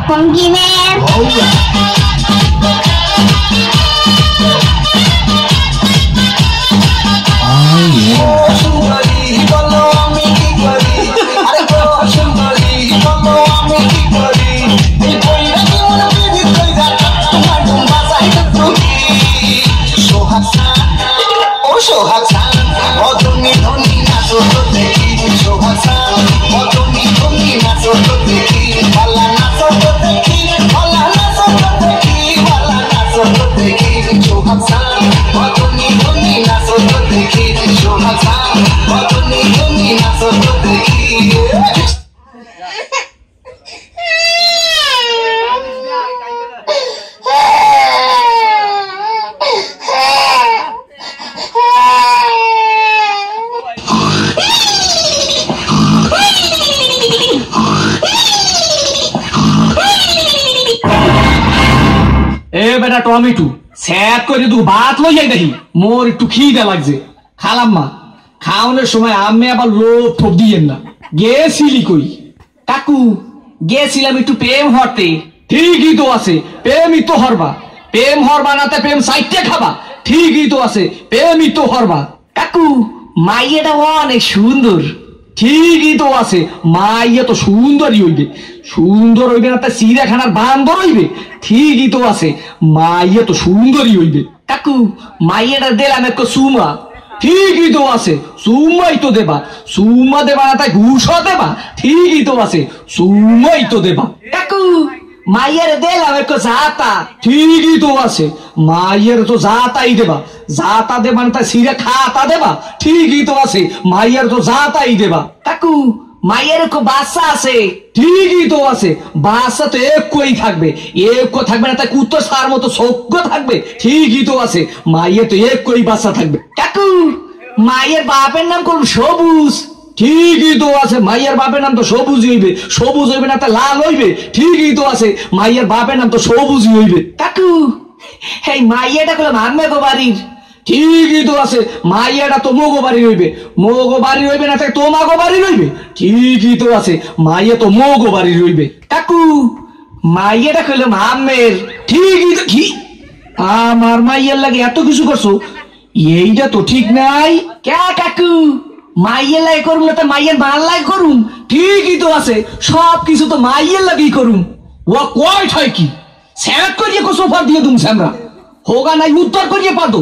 funky man. Tomato sap করে তুই ভাত লই যাই দেখি মোর একটু খিদে লাগছে খালাম মা খাওয়ানোর সময় আমি আবার লোভ ঠোপ দিয়েন না গেছিলি কই কাকু গেছিলাম একটু প্রেম হরতে ঠিকই তো আছে প্রেমই তো হরবা প্রেম হরবা না তা প্রেম সাইটে খাবা ঠিকই তো আছে প্রেমই তো হরবা কাকু মাইয়াটা অনেক সুন্দর ঠিকই তো আছে মাইয়া তো সুন্দরই হইবে সুন্দর হইবে না তা চিড়িয়াখানার বান্দর হইবে ঠিকই তো আছে মাইয়া তো সুন্দরই হইবে কাকু মাইয়াটা দিলাম একটু সুমা ঠিকই তো আছে সুমাই তো দেবা সুমা দেবা না তাই ঘুষও দেবা ঠিকই তো আছে সুমাই তো দেবা কাকু মাইয়ারে দিলাম একটু জাতা ঠিকই তো আছে মাইয়ের তো জাতাই দেবা জাতা দেবা না তাই সিরে খাতা দেবা ঠিকই তো আছে মাইয়ের তো জাতাই দেবা কাকু মাইয়ের একটু বাচ্চা আছে ঠিকই তো আছে বাচ্চা তো একই থাকবে একই থাকবে না তাই কুত্তো সার মতো সজ্ঞ থাকবে ঠিকই তো আছে মাইয়ের তো একই বাচ্চা থাকবে কাকু মাইয়ের বাপের নাম করুন সবুজ ঠিকই তো আছে মাইয়ের বাপের নাম তো সবুজই হইবে সবুজ হইবে না তা লাল হইবে ঠিকই তো আছে মাইয়ের বাপের নাম তো সবুজই হইবে কাকু এই মাইয়াটা করলাম আম্মে গো বাড়ির ঠিকই তো আছে মাইয়াটা তো মোগো বাড়ি হইবে মোগো বাড়ি হইবে না তাই তোমাগো বাড়ি হইবে ঠিকই তো আছে মাইয়া তো মোগো বাড়ি হইবে কাকু মাইয়াটা করলাম আম্মের ঠিকই তো কি আমার মাইয়ার লাগে এত কিছু করছো এইটা তো ঠিক নাই কে কাকু মাইয়ের লাগে করুম না তা মাইয়ের বাল লাগে করুম ঠিকই তো আছে সব কিছু তো মাইয়ের লাগেই করুম ও কয় ঠাই কি স্যাট করিয়ে সোফা দিয়ে দুম স্যামরা হোগা নাই উত্তর করিয়ে পাতো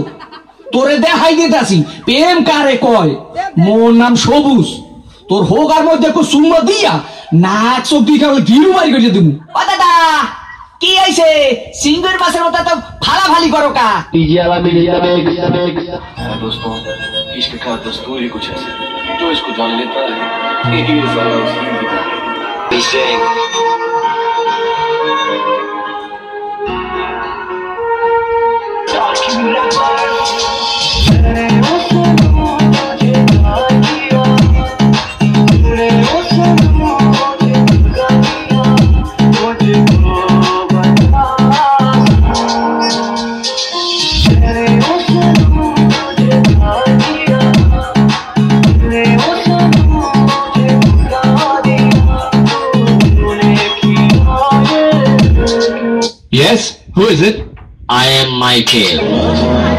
তোরে দেখাই দিতে আসি প্রেম কারে কয় মোর নাম সবুজ তোর হোগার মধ্যে সুম্মা দিয়া নাক চোখ দিয়ে কেবল গিরু বাড়ি করিয়ে দেবো ও দাদা কি হয়েছে সিঙ্গুর বাসের মতো তো ফালাফালি করো কা दोस्तों इश्क का दस्तूर ही कुछ ऐसा जो इसको जान लेता है यही सारा उसकी होता Yes, who is it? I am Michael.